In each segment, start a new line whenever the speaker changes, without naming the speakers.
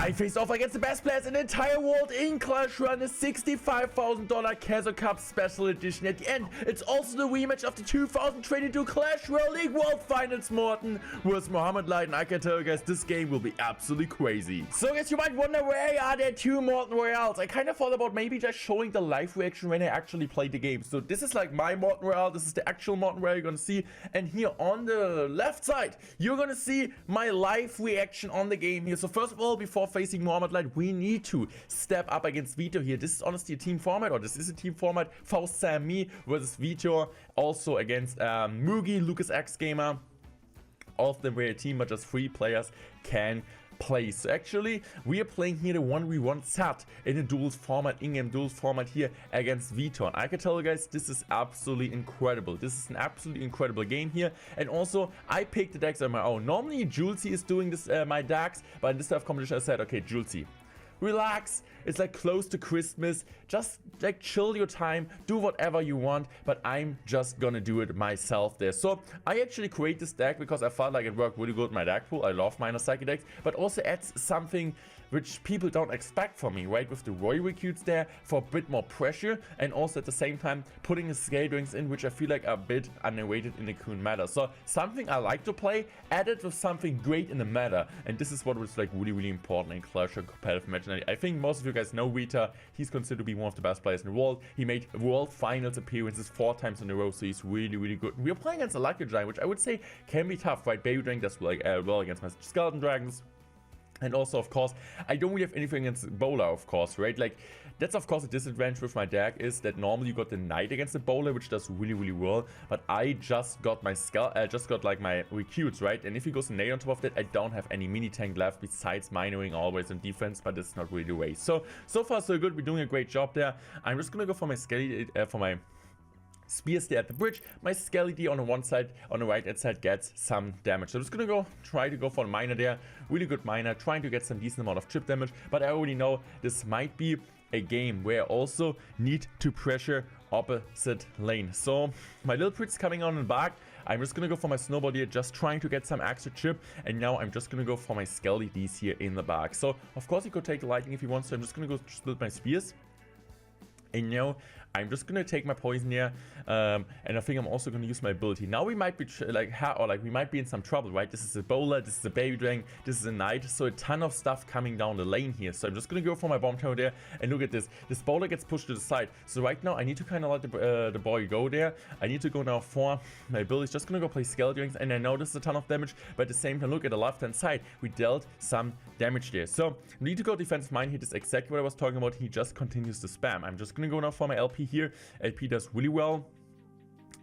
I faced off against the best players in the entire world in Clash Royale, the $65,000 Castle Cup Special Edition. At the end, it's also the rematch of the 2022 Clash Royale League World Finals Morten with Mohamed Light, and I can tell you guys, this game will be absolutely crazy. So guys, you might wonder, where are there two Morten Royales? I kind of thought about maybe just showing the live reaction when I actually played the game. So this is like my Morten Royale, this is the actual Morten Royale you're gonna see, and here on the left side, you're gonna see my live reaction on the game here. So first of all, before facing Mohamed Light, we need to step up against Vito here. This is honestly a team format, or this is a team format. Faust Sammy versus Vito, also against Mugi, Lucas X Gamer. All of them were a team, but just 3 players can play. So actually, we are playing here the 1v1 set in a duels format, in-game duels format here against Vito. And I can tell you guys, this is absolutely incredible. This is an absolutely incredible game here. And also, I picked the decks on my own. Normally, Julesy is doing this my decks, but in this type of competition, I said, okay, Julesy, relax, it's like close to Christmas, just like chill your time, do whatever you want, but I'm just gonna do it myself there. So I actually create this deck because I felt like it worked really good in my deck pool. I love minor psychic decks, but also adds something which people don't expect from me, right? With the Royal Recruits there for a bit more pressure, and also at the same time putting the scale drinks in, which I feel like are a bit underrated in the current meta. So something I like to play, added with something great in the meta, and this is what was like really important in Clash Royale competitive match. And I think most of you guys know Vita. He's considered to be one of the best players in the world. He made World Finals appearances 4 times in a row, so he's really good. We are playing against a Lucky Giant, which I would say can be tough, right? Baby Dragon does like well against my Skeleton Dragons. And also, of course, I don't really have anything against Bowler, of course, right? Like, that's, of course, a disadvantage with my deck is that normally you got the Knight against the Bowler, which does really well. But I just got my like my Recruits, right? And if he goes a Nade on top of that, I don't have any mini tank left besides minoring always in defense, but it's not really the way. So far, so good. We're doing a great job there. I'm just gonna go for my Skelly, for my Spears there at the bridge. My Skelly on the one side, on the right hand side, gets some damage. So I'm just gonna try to go for a miner there. Really good miner, trying to get some decent amount of chip damage. But I already know this might be a game where I also need to pressure opposite lane. So my little Prince coming on in the back. I'm just gonna go for my Snowball here, just trying to get some extra chip. And now I'm just gonna go for my Skelly D's here in the back. So of course he could take the lightning if he wants to. I'm just gonna go split my Spears. And now I'm just gonna take my poison here, and I think I'm also gonna use my ability. Now we might be we might be in some trouble, right? This is a Bowler, this is a Baby Dragon, this is a Knight, so a ton of stuff coming down the lane here. So I'm just gonna go for my Bomb Tower there, and look at this. This Bowler gets pushed to the side. So right now I need to kind of let the boy go there. I need to go now for my abilities. Just gonna go play Skeleton Rings, and I know this is a ton of damage, but at the same time, look at the left hand side. We dealt some damage there. So need to go defensive mine here. This is exactly what I was talking about. He just continues to spam. I'm just gonna go now for my LP here. LP does really well.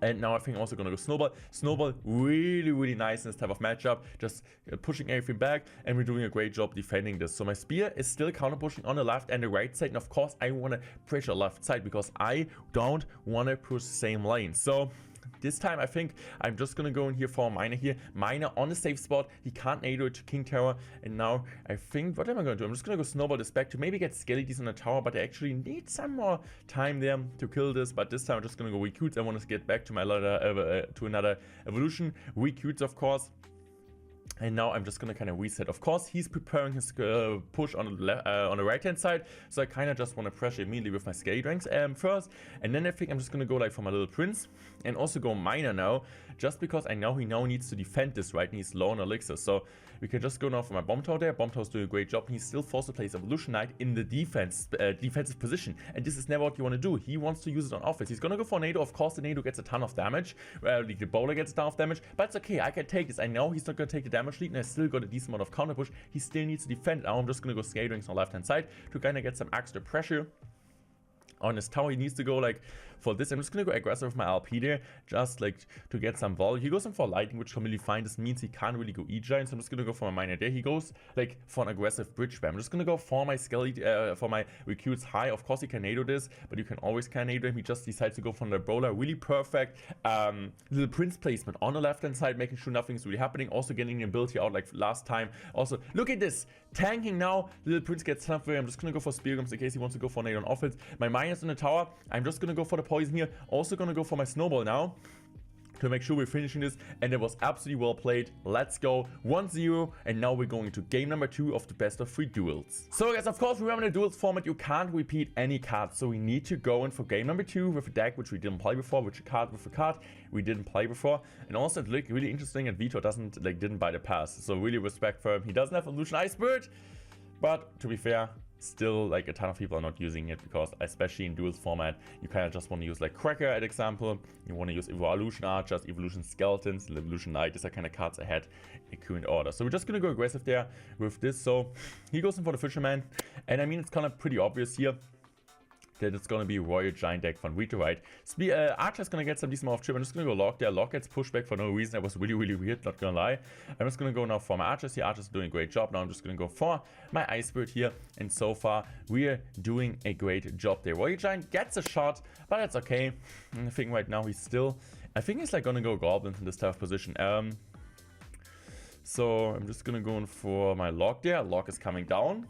And now I think I'm also gonna go Snowball. Snowball, really nice in this type of matchup. Just pushing everything back, and we're doing a great job defending this. So my Spear is still counter pushing on the left and the right side. And of course, I wanna pressure left side because I don't wanna push the same lane. So this time, I think I'm just gonna go in here for a miner here. Miner on the safe spot. He can't nado it to King Tower. And now I think, what am I gonna do? I'm just gonna go Snowball this back to maybe get Skellies on the tower, but I actually need some more time there to kill this. But this time I'm just gonna go Recruits. I want to get back to my to another evolution. Recruits, of course. And now I'm just gonna kind of reset. Of course, he's preparing his push on the right hand side, so I kind of just want to pressure immediately with my Scale Ranks first, and then I think I'm just gonna go like for my little Prince and also go Miner now, just because I know he now needs to defend this, right? And he's low on Elixir, so we can just go now for my Bomb Tower there. Bomb Tower's doing a great job, and he's still forced to play his Evolution Knight in the defensive position, and this is never what you want to do. He wants to use it on offense. He's gonna go for Nado. Of course, the Nado gets a ton of damage. The Bowler gets a ton of damage, but it's okay. I can take this. I know he's not gonna take the damage lead, and I still got a decent amount of counter push. He still needs to defend. Now I'm just gonna go Scale Rings on the left hand side to kind of get some extra pressure on his tower. He needs to go like for this. I'm just gonna go aggressive with my LP there, just like to get some volume. He goes in for lightning, which completely fine. This means he can't really go E-Giant, so I'm just gonna go for my miner there. He goes like for an aggressive bridge spam. I'm just gonna go for my Skelly, for my Recruits high. Of course, he can nado this, but you can always nado him. He just decides to go for the Bowler. Really perfect little Prince placement on the left hand side, making sure nothing's really happening. Also getting the ability out like last time. Also, look at this. Tanking now. Little Prince gets stuff away. I'm just gonna go for Spear Gums in case he wants to go for nade on offense. My miner's in the tower. I'm just gonna go for the poison here. Also gonna go for my Snowball now to make sure we're finishing this, and it was absolutely well played. Let's go 1-0, and now we're going to game number 2 of the best of 3 duels. So guys, of course, remember the duels format, you can't repeat any cards, so we need to go in for game number 2 with a deck which we didn't play before, which a card with a card we didn't play before. And also it looked really interesting that Vito didn't buy the pass, so really respect for him. He doesn't have Evolution Iceberg, but to be fair, still like a ton of people are not using it, because especially in duels format you kind of just want to use like Cracker as example, you want to use Evolution Archers, Evolution Skeletons, Evolution Light. These are kind of cards ahead in current order, so we're just gonna go aggressive there with this. So he goes in for the Fisherman, and I mean it's kind of pretty obvious here that it's gonna be Royal Giant deck from Vito, right? Archer's gonna get some decent amount of chip. I'm just gonna go Log there. Log gets pushback for no reason. That was really weird, not gonna lie. I'm just gonna go now for my Archers here. Archers are doing a great job. Now I'm just gonna go for my Iceberg here, and so far we're doing a great job there. Royal Giant gets a shot, but that's okay. And I think right now he's like gonna go Goblins in this type of position. So I'm just gonna go in for my Log there. Log is coming down.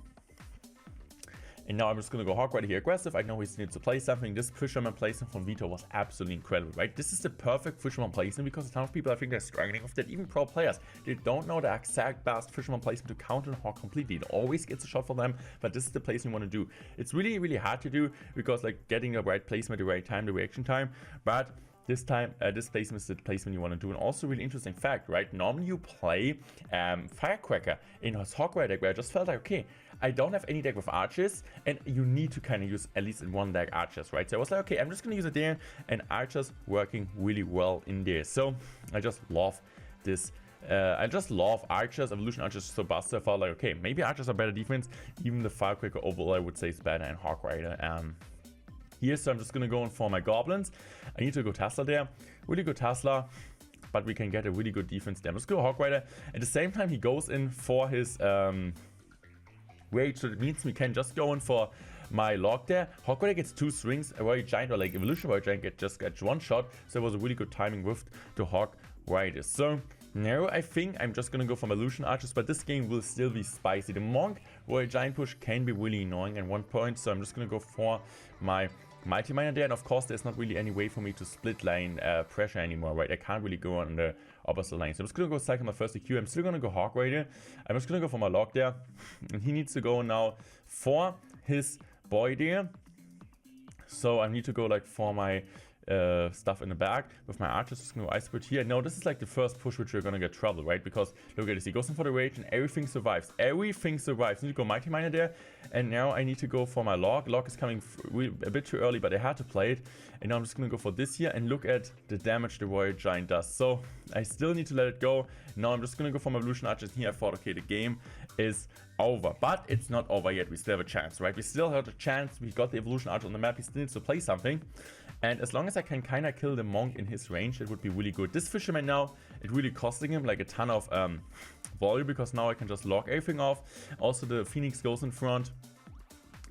And now I'm just going to go Hog right here aggressive. I know he needs to play something. This Fisherman placement from Vito was absolutely incredible, right? This is the perfect Fisherman placement, because a ton of people, I think, they're struggling with that. Even pro players, they don't know the exact best Fisherman placement to counter Hog completely. It always gets a shot for them, but this is the placement you want to do. It's really hard to do, because like getting the right placement, the right time, the reaction time, but this time, this placement is the placement you want to do. And also really interesting fact, right? Normally you play Firecracker in his Hog deck, where I just felt like, okay, I don't have any deck with Archers, and you need to kind of use at least in one deck Archers, right? So I was like, okay, I'm just going to use it there, and Archers working really well in there. So I just love this. I just love Archers, Evolution Archers so busted. I felt like, okay, maybe Archers are better defense. Even the Firecracker overall, I would say, is better in Hog Rider. Here, so I'm just going to go in for my Goblins. I need to go Tesla there. Really good Tesla, but we can get a really good defense there. I'm just going to go Hog Rider. At the same time, he goes in for his Rage, so it means we can just go in for my Log there. Hog Rider gets 2 swings. A Royal Giant, or like Evolution Royal Giant, just gets 1 shot. So it was a really good timing with the Hog Rider. So now I think I'm just gonna go for my Evolution Archers, but this game will still be spicy. The Monk Royal Giant push can be really annoying at one point, so I'm just gonna go for my Mighty Miner there. And of course there's not really any way for me to split lane pressure anymore, right? I can't really go on the opposite lane, so I'm just gonna go cycle my first EQ. I'm still gonna go Hog Rider. I'm just gonna go for my Log there, and he needs to go now for his boy there. So I need to go like for my stuff in the back with my Archers. Just gonna go Iceberg here. No, this is like the first push which you're gonna get trouble, right? Because look at this, he goes in for the Rage and everything survives. Everything survives. I need to go Mighty Miner there, and now I need to go for my Log. Log is coming a bit too early, but I had to play it. And now I'm just gonna go for this here, and look at the damage the Royal Giant does. So I still need to let it go. Now I'm just gonna go for my Evolution Archers here. I thought, okay, the game is over, but it's not over yet. We still have a chance, right? We still have a chance. We got the Evolution Archer on the map. He still needs to play something, and as long as I can kind of kill the Monk in his range, it would be really good. This Fisherman now, it really costing him like a ton of volume, because now I can just log everything off. Also the Phoenix goes in front.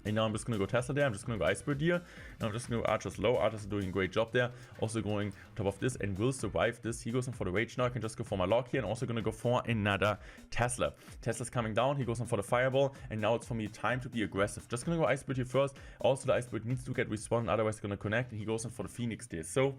And now I'm just going to go Tesla there. I'm just going to go Iceberg here. Now I'm just going to go Archers low. Archers are doing a great job there. Also going on top of this and will survive this. He goes in for the Rage now. I can just go for my Log here. And also going to go for another Tesla. Tesla's coming down. He goes in for the Fireball. And now it's for me time to be aggressive. Just going to go Iceberg here first. Also the Iceberg needs to get respawned. Otherwise it's going to connect. And he goes in for the Phoenix there. So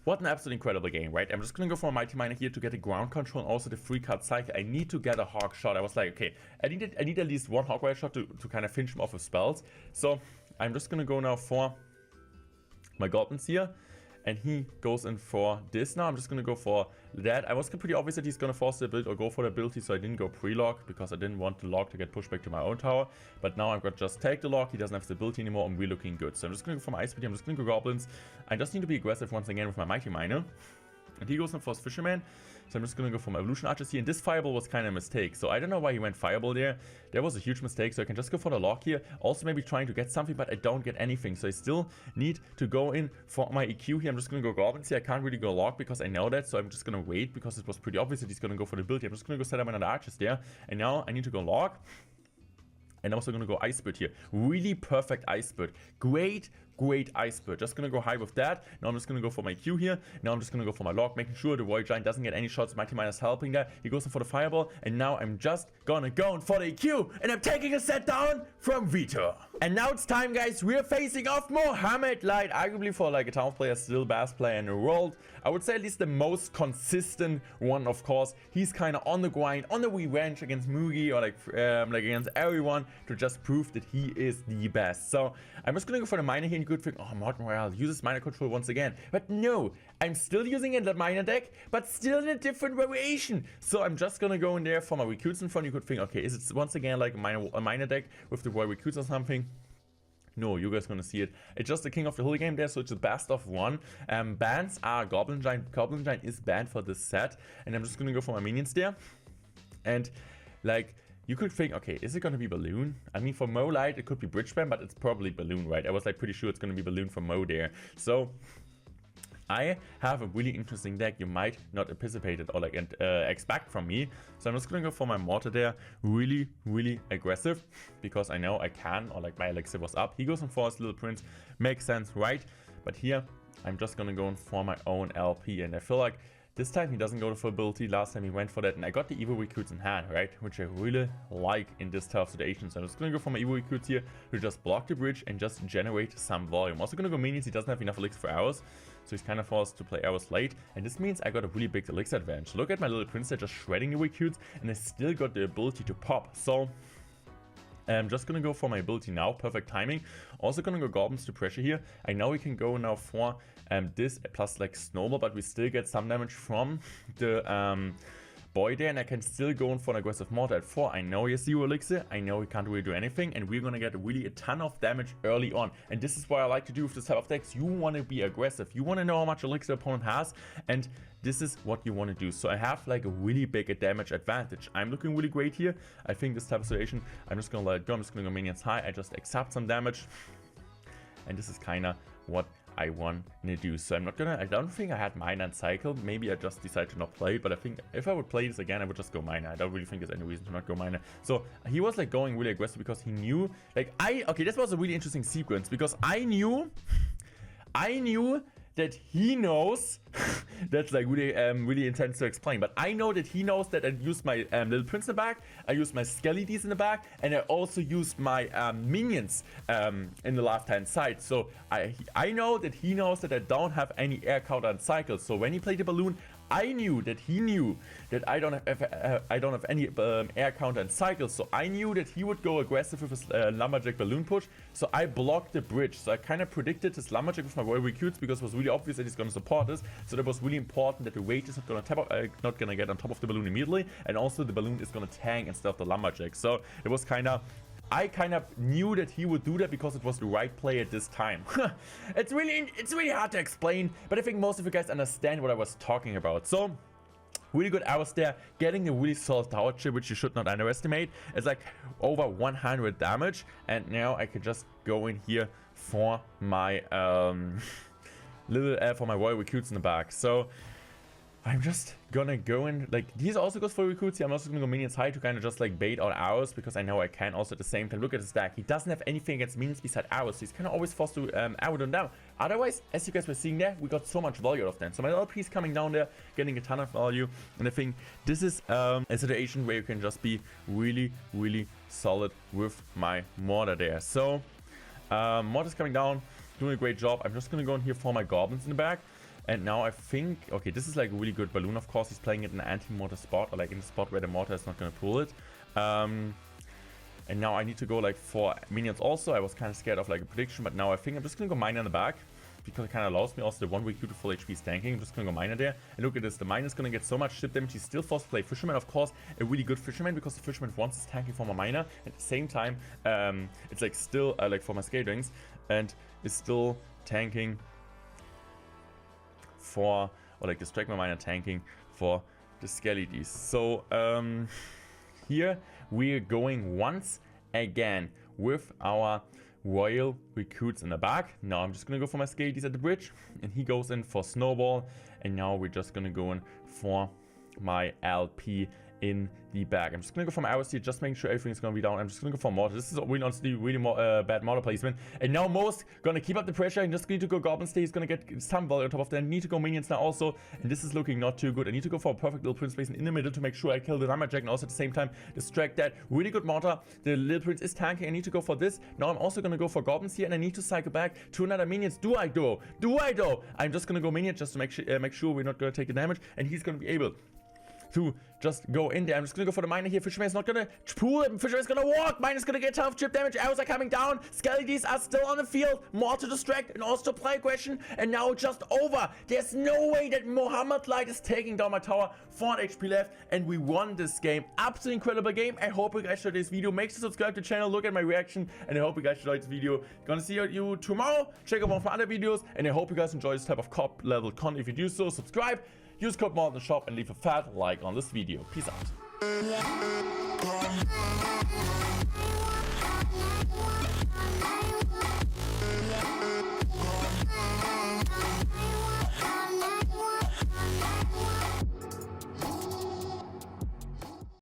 what an absolutely incredible game, right? I'm just going to go for a Mighty Miner here to get the ground control and also the 3-card cycle. I need to get a Hog shot. I was like, okay, I need at least 1 Hog Rider shot to kind of finish him off with spells. So I'm just going to go now for my Goblins here. And he goes in for this now. I'm just going to go for that. I was pretty obvious that he's going to force the build or go for the ability, so I didn't go pre-log because I didn't want the Log to get pushed back to my own tower. But now I'm going to just take the Log. He doesn't have the ability anymore, and we're looking good. So I'm just going to go for my Ice Speed. I'm just going to go Goblins. I just need to be aggressive once again with my Mighty Miner. And he goes in for his Fisherman. So I'm just going to go for my Evolution Archers here. And this Fireball was kind of a mistake. So I don't know why he went Fireball there. There was a huge mistake. So I can just go for the Log here. Also maybe trying to get something, but I don't get anything. So I still need to go in for my EQ here. I'm just going to go Goblins here. I can't really go Log because I know that. So I'm just going to wait because it was pretty obvious that he's going to go for the build here. I'm just going to go set up another Archers there. And now I need to go Log. And I'm also going to go Iceberg here. Really perfect Iceberg. Great great iceberg. Just gonna go high with that. Now I'm just gonna go for my Q here. Now I'm just gonna go for my log, making sure the Royal Giant doesn't get any shots. Mighty Miner's helping there. He goes in for the fireball, and now I'm just gonna go in for the EQ, and I'm taking a set down from Vito. And now it's time, guys. We're facing off Mohamed Light, arguably for like a town player, still best player in the world. I would say at least the most consistent one, of course. He's kind of on the grind, on the revenge against Mugi or like against everyone to just prove that he is the best. So I'm just gonna go for the miner here, and you could think, oh, Morten Royale uses miner control once again. But no, I'm still using it in the miner deck, but still in a different variation. So I'm just gonna go in there for my recruits in front. You could think, okay, is it once again like a miner deck with the royal recruits or something? No, you guys gonna see it. It's just the King of the Hill game there, so it's the best of one. Bans are Goblin Giant. Goblin Giant is banned for this set, and I'm just gonna go for my minions there. And like, you could think, okay, is it gonna be Balloon? I mean, for Mo Light, it could be Bridge Ban, but it's probably Balloon, right? I was like pretty sure it's gonna be Balloon for Mo there. So I have a really interesting deck you might not anticipate it or like expect from me. So I'm just gonna go for my Mortar there, really aggressive, because I know I can, or like my elixir was up. He goes in for his Little Prince, makes sense, right? But here I'm just gonna go in for my own LP, and I feel like this time he doesn't go for ability. Last time he went for that, and I got the evil recruits in hand, right? Which I really like in this tough situation. So I'm just gonna go for my evil recruits here to just block the bridge and just generate some volume. Also gonna go minions. He doesn't have enough elixir for arrows, so he's kind of forced to play arrows late. And this means I got a really big elixir advantage. Look at my little prince there just shredding the recruits, and I still got the ability to pop. So I'm just gonna go for my ability now, perfect timing. Also gonna go goblins to pressure here. I know we can go now for this plus like snowball, but we still get some damage from the boy there, and I can still go in for an aggressive mortar at 4. I know he has 0 elixir, I know he can't really do anything, and we're gonna get really a ton of damage early on. And this is what I like to do with this type of decks. You want to be aggressive, you want to know how much elixir opponent has, and this is what you want to do. So I have like a really big damage advantage. I'm looking really great here. I think this type of situation, I'm just gonna let it go. I'm just gonna go minions high. I just accept some damage, and this is kind of what I want to do. So I'm not gonna, I don't think I had miner and cycle. Maybe I just decided to not play it, but I think if I would play this again, I would just go miner. I don't really think there's any reason to not go miner. So he was like going really aggressive because he knew, like okay, this was a really interesting sequence, because I knew that he knows that's like really intense to explain, but I know that he knows that I used my little prince in the back, I used my skelly D's in the back, and I also used my minions in the left hand side. So I know that he knows that I don't have any air counter and cycle. So when he played the balloon, I knew that he knew that I don't have any air counter and cycles, so I knew that he would go aggressive with his lumberjack balloon push. So I blocked the bridge. So I kind of predicted his lumberjack with my royal recruits, because it was really obvious that he's going to support this. So that was really important that the weight is not going to get on top of the balloon immediately, and also the balloon is going to tank instead of the lumberjack. So it was I kind of knew that he would do that because it was the right play at this time. It's really hard to explain, but I think most of you guys understand what I was talking about. So really good arrows there, getting a really solid tower chip, which you should not underestimate. It's like over 100 damage, and now I can just go in here for my for my royal recruits in the back. So I'm just gonna go in, like, these also goes for recruits here. I'm also gonna go minions high to kind of just like bait out arrows, because I know I can also at the same time. Look at his deck, he doesn't have anything against minions beside arrows, so he's kind of always forced to arrow them down. Otherwise, as you guys were seeing there, we got so much value out of them. So my LP is coming down there, getting a ton of value, and I think this is a situation where you can just be really solid with my mortar there. So mortar's coming down, doing a great job. I'm just gonna go in here for my goblins in the back. And now I think, okay, this is like a really good balloon. Of course, he's playing it in an anti-mortar spot, or like in the spot where the mortar is not going to pull it. And now I need to go like for minions also. I was kind of scared of like a prediction, but now I think I'm just going to go miner in the back, because it kind of allows me also the 1 week to full HP is tanking. I'm just going to go miner there. And look at this, the miner is going to get so much ship damage. He's still forced to play fisherman, of course, a really good fisherman, because the fisherman once is tanking for my miner. At the same time, it's like still like for my scale rings, and is still tanking for, or like distract my miner tanking for the skelly D's. So here we're going once again with our royal recruits in the back. Now I'm just gonna go for my skelly D's at the bridge, and he goes in for snowball, and now we're just gonna go in for my LP in the bag. I'm just gonna go for my hours here, just making sure everything's gonna be down. I'm just gonna go for mortar. This is really honestly really bad mortar placement. And now Most gonna keep up the pressure. I just need to go goblin stay. He's gonna get some value on top of that. I need to go minions now also. And this is looking not too good. I need to go for a perfect little prince placement in the middle to make sure I kill the lumberjack and also at the same time distract that. Really good mortar. The little prince is tanking. I need to go for this. Now I'm also gonna go for goblins here, and I need to cycle back to another minions. Do I though? I'm just gonna go minions just to make sure we're not gonna take the damage, and he's gonna be able to just go in there. I'm just gonna go for the miner here. Fisherman's not gonna pull him. Fisherman's gonna walk. Miner's gonna get tough chip damage. Arrows are coming down. Skeletons are still on the field. More to distract and also apply aggression. And now just over. There's no way that Mohamed Light is taking down my tower. 4 HP left, and we won this game. Absolutely incredible game. I hope you guys enjoyed this video. Make sure to subscribe to the channel. Look at my reaction, and I hope you guys enjoyed this video. Gonna see you tomorrow. Check out one of my other videos, and I hope you guys enjoy this type of cop level content. If you do so, subscribe. Use code MORTEN in the shop and leave a fat like on this video. Peace out.